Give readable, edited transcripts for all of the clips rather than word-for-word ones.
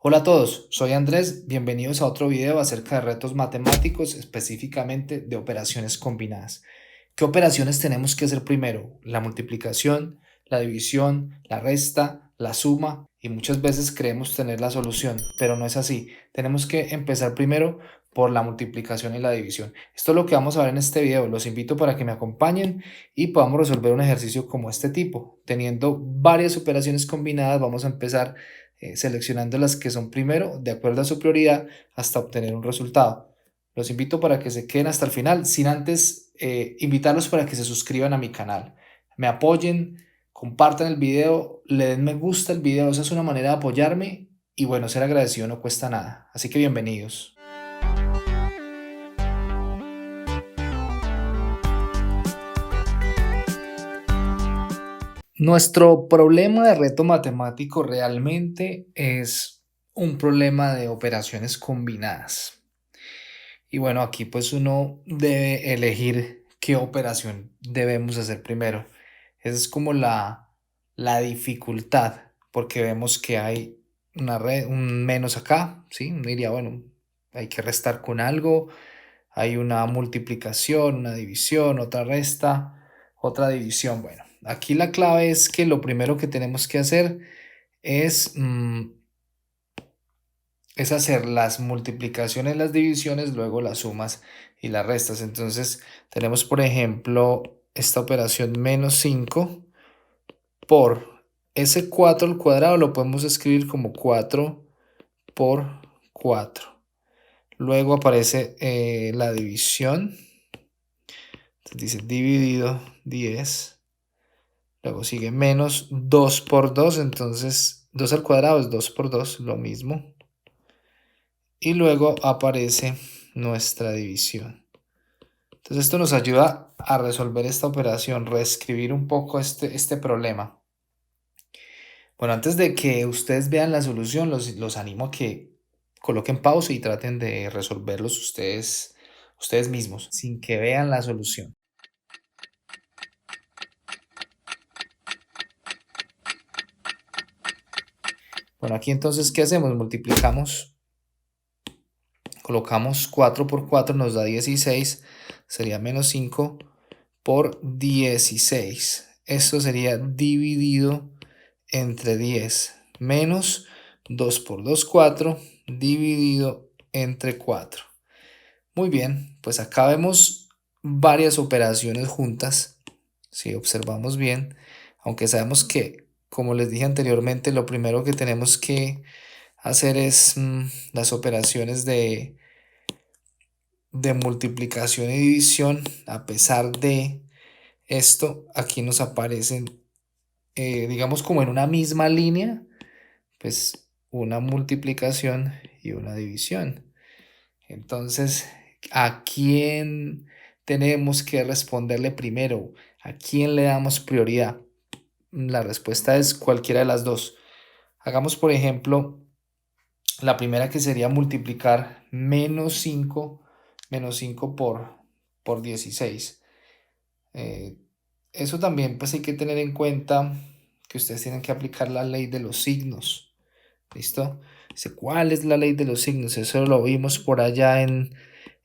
Hola a todos, soy Andrés, bienvenidos a otro video acerca de retos matemáticos, específicamente de operaciones combinadas. ¿Qué operaciones tenemos que hacer primero? La multiplicación, la división, la resta, la suma y muchas veces creemos tener la solución, pero no es así. Tenemos que empezar primero por la multiplicación y la división. Esto es lo que vamos a ver en este video. Los invito para que me acompañen y podamos resolver un ejercicio como este tipo. Teniendo varias operaciones combinadas, vamos a empezar seleccionando las que son primero de acuerdo a su prioridad hasta obtener un resultado. Los invito para que se queden hasta el final, sin antes invitarlos para que se suscriban a mi canal, me apoyen, compartan el video, le den me gusta al video, esa es una manera de apoyarme y bueno, ser agradecido no cuesta nada, así que bienvenidos. Nuestro problema de reto matemático realmente es un problema de operaciones combinadas. Y bueno, aquí pues uno debe elegir qué operación debemos hacer primero. Esa es como la dificultad, porque vemos que hay un menos acá, ¿sí? Uno diría, bueno, hay que restar con algo, hay una multiplicación, una división, otra resta, otra división. Bueno, aquí la clave es que lo primero que tenemos que hacer es es hacer las multiplicaciones, las divisiones, luego las sumas y las restas. Entonces tenemos, por ejemplo, esta operación menos 5 por ese 4 al cuadrado, lo podemos escribir como 4 por 4. Luego aparece la división. Entonces dice dividido 10. Luego sigue menos 2 por 2. Entonces 2 al cuadrado es 2 por 2, lo mismo. Y luego aparece nuestra división. Entonces esto nos ayuda a resolver esta operación, reescribir un poco este problema. Bueno, antes de que ustedes vean la solución, los animo a que coloquen pausa y traten de resolverlos ustedes mismos, sin que vean la solución. Bueno, aquí entonces, ¿qué hacemos? Multiplicamos, colocamos 4 por 4, nos da 16, sería menos 5 por 16. Esto sería dividido entre 10 menos 2 por 2, 4, dividido entre 4. Muy bien, pues acá vemos varias operaciones juntas, si observamos bien, aunque sabemos que, como les dije anteriormente, lo primero que tenemos que hacer es las operaciones de multiplicación y división. A pesar de esto, aquí nos aparecen, digamos, como en una misma línea, pues una multiplicación y una división. Entonces, ¿a quién tenemos que responderle primero? ¿A quién le damos prioridad? La respuesta es cualquiera de las dos. Hagamos, por ejemplo, la primera, que sería multiplicar menos 5 por 16. Eh, Eso también pues hay que tener en cuenta que ustedes tienen que aplicar la ley de los signos. ¿Listo? Dice, ¿cuál es la ley de los signos? Eso lo vimos por allá en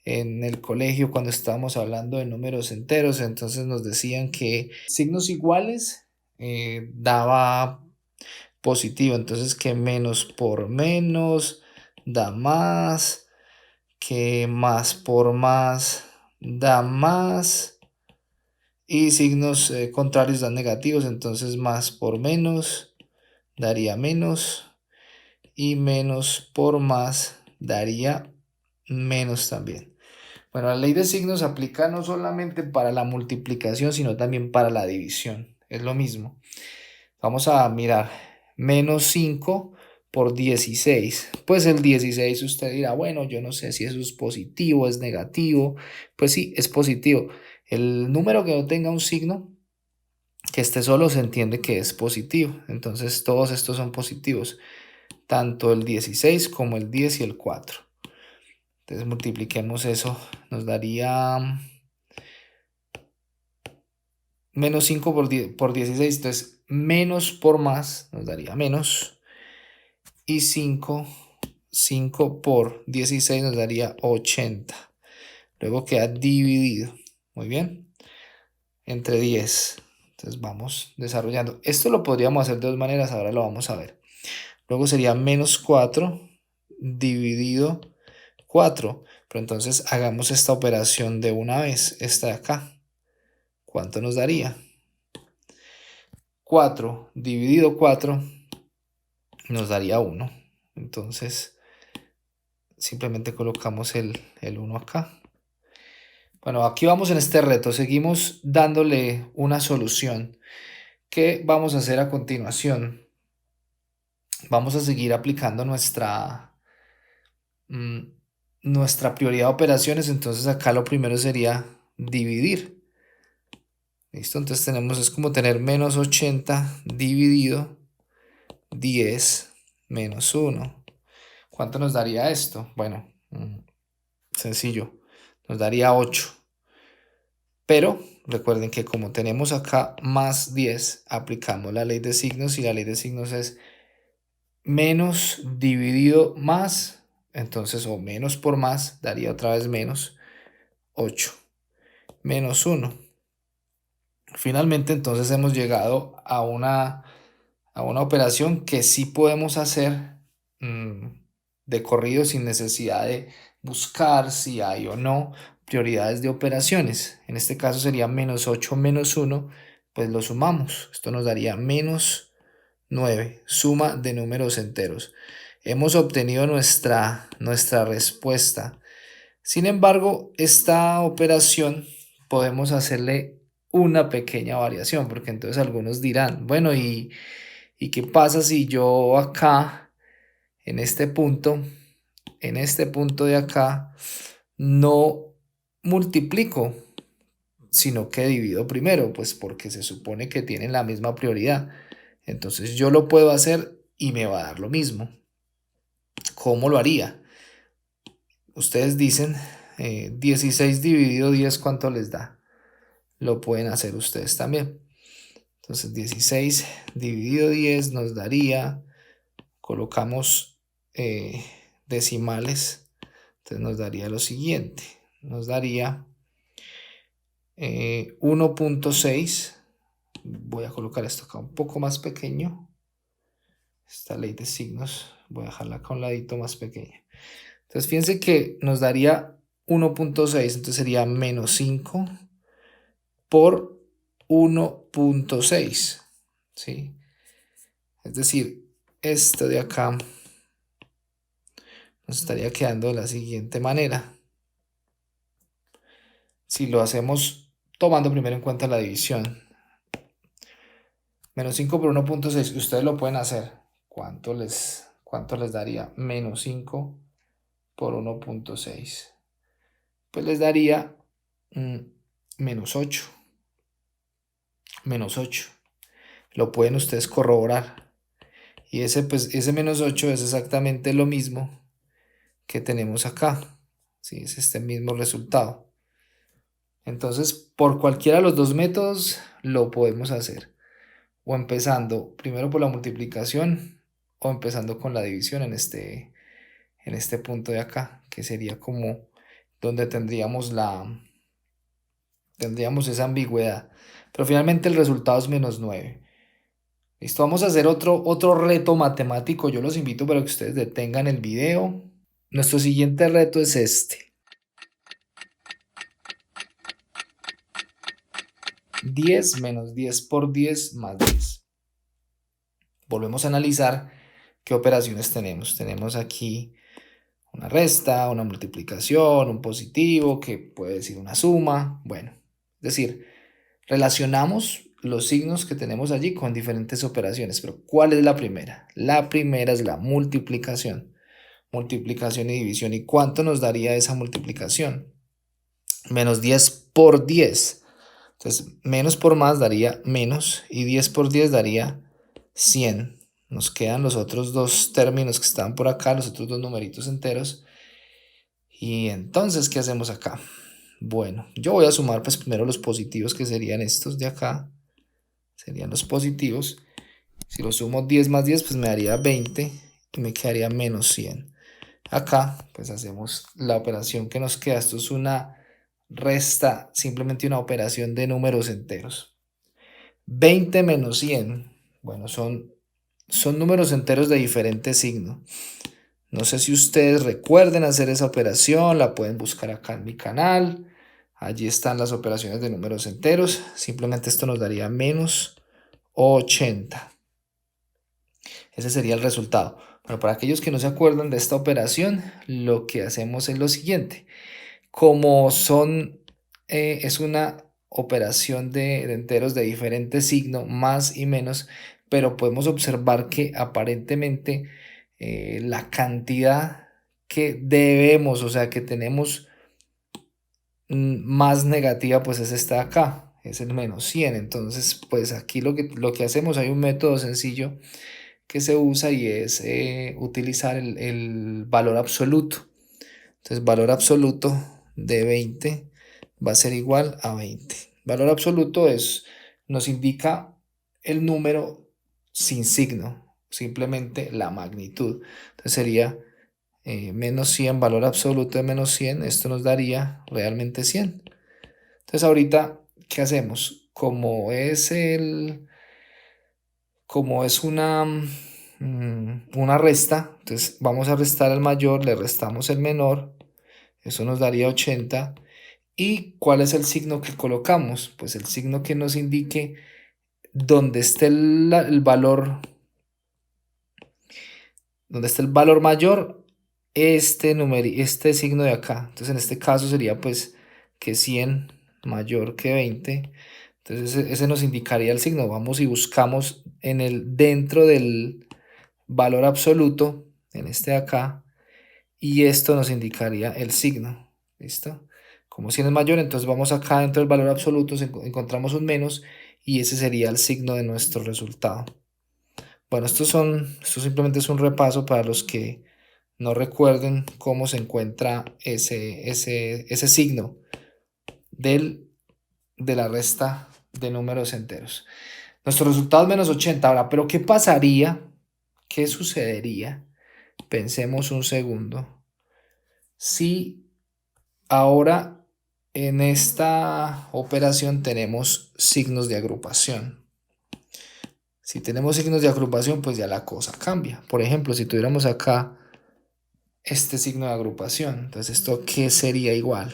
el colegio cuando estábamos hablando de números enteros. Entonces nos decían que signos iguales daba positivo. Entonces que menos por menos da más, que más por más da más. Y signos contrarios dan negativos, entonces más por menos daría menos y menos por más daría menos también. Bueno, la ley de signos se aplica no solamente para la multiplicación, sino también para la división. Es lo mismo. Vamos a mirar menos 5 por 16. Pues el 16 usted dirá, bueno, yo no sé si eso es positivo, es negativo. Pues sí, es positivo. El número que no tenga un signo que esté solo se entiende que es positivo. Entonces todos estos son positivos, tanto el 16 como el 10 y el 4. Entonces multipliquemos eso, nos daría menos 5 por 16, entonces menos por más nos daría menos y 5 5 por 16 nos daría 80. Luego queda dividido, muy bien, entre 10. Entonces vamos desarrollando. Esto lo podríamos hacer de dos maneras, ahora lo vamos a ver. Luego sería menos 4 dividido 4. Pero entonces hagamos esta operación de una vez, esta de acá. ¿Cuánto nos daría? 4 dividido 4 nos daría 1. Entonces simplemente colocamos el 1 acá. Bueno, aquí vamos en este reto. Seguimos dándole una solución. ¿Qué vamos a hacer a continuación? Vamos a seguir aplicando nuestra prioridad de operaciones. Entonces acá lo primero sería dividir. ¿Listo? Entonces tenemos, es como tener menos 80 dividido 10 menos 1. ¿Cuánto nos daría esto? Bueno, sencillo, nos daría 8. Pero recuerden que como tenemos acá más 10, aplicamos la ley de signos, y la ley de signos es menos dividido más, entonces, o menos por más, daría otra vez menos 8, menos 1. Finalmente, entonces hemos llegado a una operación que sí podemos hacer de corrido sin necesidad de buscar si hay o no prioridades de operaciones. En este caso sería menos 8 menos 1, pues lo sumamos. Esto nos daría menos 9, suma de números enteros. Hemos obtenido nuestra respuesta. Sin embargo, esta operación podemos hacerle una pequeña variación, porque entonces algunos dirán, bueno, ¿y qué pasa si yo acá, en este punto de acá, no multiplico, sino que divido primero? Pues porque se supone que tienen la misma prioridad. Entonces yo lo puedo hacer y me va a dar lo mismo. ¿Cómo lo haría? Ustedes dicen 16 dividido 10, ¿cuánto les da? Lo pueden hacer ustedes también. Entonces 16 dividido 10 nos daría, colocamos decimales, entonces nos daría lo siguiente, nos daría 1.6. Voy a colocar esto acá un poco más pequeño, esta ley de signos, voy a dejarla acá a un ladito más pequeña. Entonces fíjense que nos daría 1.6, entonces sería menos 5 por 1.6, ¿sí? Es decir, esto de acá nos estaría quedando de la siguiente manera. Si lo hacemos tomando primero en cuenta la división, menos 5 por 1.6, ustedes lo pueden hacer. ¿Cuánto les daría? Menos 5 por 1.6. Pues les daría menos 8. Menos 8. Lo pueden ustedes corroborar. Y ese menos 8 es exactamente lo mismo que tenemos acá. ¿Sí? Es este mismo resultado. Entonces, por cualquiera de los dos métodos lo podemos hacer. O empezando primero por la multiplicación o empezando con la división en este punto de acá, que sería como donde tendríamos esa ambigüedad. Pero finalmente el resultado es menos 9. Listo, vamos a hacer otro reto matemático. Yo los invito para que ustedes detengan el video. Nuestro siguiente reto es este. 10 menos 10 por 10 más 10. Volvemos a analizar qué operaciones tenemos. Tenemos aquí una resta, una multiplicación, un positivo, que puede decir una suma. Bueno, es decir, relacionamos los signos que tenemos allí con diferentes operaciones. Pero ¿cuál es la primera? La primera es la multiplicación. Multiplicación y división. ¿Y cuánto nos daría esa multiplicación? Menos 10 por 10. Entonces, menos por más daría menos, y 10 por 10 daría 100. Nos quedan los otros dos términos que están por acá, los otros dos numeritos enteros. Y entonces, ¿qué hacemos acá? Bueno, yo voy a sumar pues primero los positivos, que serían estos de acá. Serían los positivos. Si lo sumo 10 más 10, pues me daría 20 y me quedaría menos 100. Acá pues hacemos la operación que nos queda. Esto es una resta, simplemente una operación de números enteros. 20 menos 100, bueno, son números enteros de diferente signo. No sé si ustedes recuerden hacer esa operación, la pueden buscar acá en mi canal. Allí están las operaciones de números enteros. Simplemente esto nos daría menos 80. Ese sería el resultado. Bueno, para aquellos que no se acuerdan de esta operación, lo que hacemos es lo siguiente. Como es una operación de enteros de diferente signo, más y menos, pero podemos observar que aparentemente la cantidad que debemos, o sea, que tenemos más negativa, pues es esta de acá, es el menos 100. Entonces, pues aquí lo que hacemos, hay un método sencillo que se usa y es utilizar el valor absoluto. Entonces, valor absoluto de 20 va a ser igual a 20. Valor absoluto nos indica el número sin signo, simplemente la magnitud. Entonces sería menos 100, valor absoluto de menos 100, esto nos daría realmente 100. Entonces ahorita, ¿qué hacemos? Como es una resta, entonces vamos a restar al mayor, le restamos el menor, eso nos daría 80. ¿Y cuál es el signo que colocamos? Pues el signo que nos indique dónde esté el valor, donde esté el valor mayor, este signo de acá. Entonces en este caso sería pues que 100 mayor que 20. Entonces ese nos indicaría el signo. Vamos y buscamos dentro del valor absoluto, en este de acá, y esto nos indicaría el signo. ¿Listo? Como 100 es mayor, entonces vamos acá dentro del valor absoluto, encontramos un menos y ese sería el signo de nuestro resultado. Bueno, esto simplemente es un repaso para los que no recuerden cómo se encuentra ese signo de la resta de números enteros. Nuestro resultado es menos 80. Ahora, ¿pero qué pasaría? ¿Qué sucedería? Pensemos un segundo. Si ahora en esta operación tenemos signos de agrupación. Si tenemos signos de agrupación, pues ya la cosa cambia. Por ejemplo, si tuviéramos acá este signo de agrupación, entonces esto ¿qué sería igual?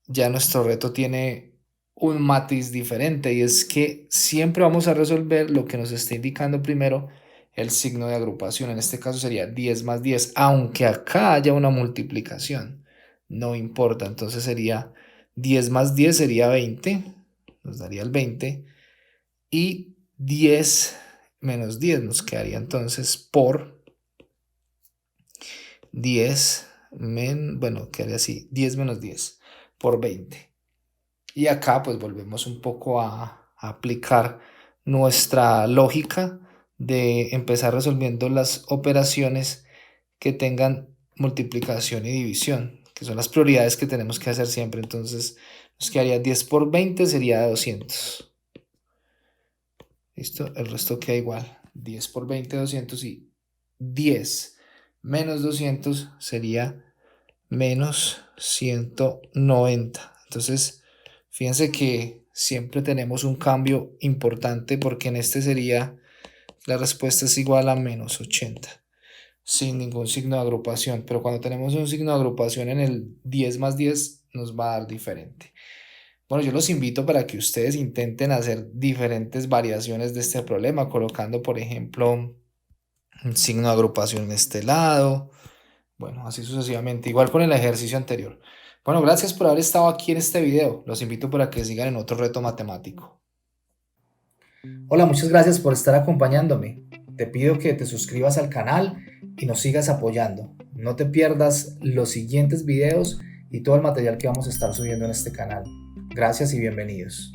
Ya nuestro reto tiene un matiz diferente y es que siempre vamos a resolver lo que nos está indicando primero el signo de agrupación. En este caso sería 10 más 10, aunque acá haya una multiplicación, no importa. Entonces sería 10 más 10 sería 20, nos daría el 20, y 10 menos 10 nos quedaría entonces por 10, bueno, quedaría así, 10 menos 10 por 20. Y acá pues volvemos un poco a aplicar nuestra lógica de empezar resolviendo las operaciones que tengan multiplicación y división, que son las prioridades que tenemos que hacer siempre. Entonces nos quedaría 10 por 20 sería 200. ¿Listo? El resto queda igual. 10 por 20, 200, y 10 menos 200 sería menos 190. Entonces, fíjense que siempre tenemos un cambio importante porque en este sería, la respuesta es igual a menos 80, sin ningún signo de agrupación. Pero cuando tenemos un signo de agrupación en el 10 más 10 nos va a dar diferente. Bueno, yo los invito para que ustedes intenten hacer diferentes variaciones de este problema, colocando, por ejemplo, un signo de agrupación en este lado. Bueno, así sucesivamente, igual con el ejercicio anterior. Bueno, gracias por haber estado aquí en este video. Los invito para que sigan en otro reto matemático. Hola, muchas gracias por estar acompañándome. Te pido que te suscribas al canal y nos sigas apoyando. No te pierdas los siguientes videos y todo el material que vamos a estar subiendo en este canal. Gracias y bienvenidos.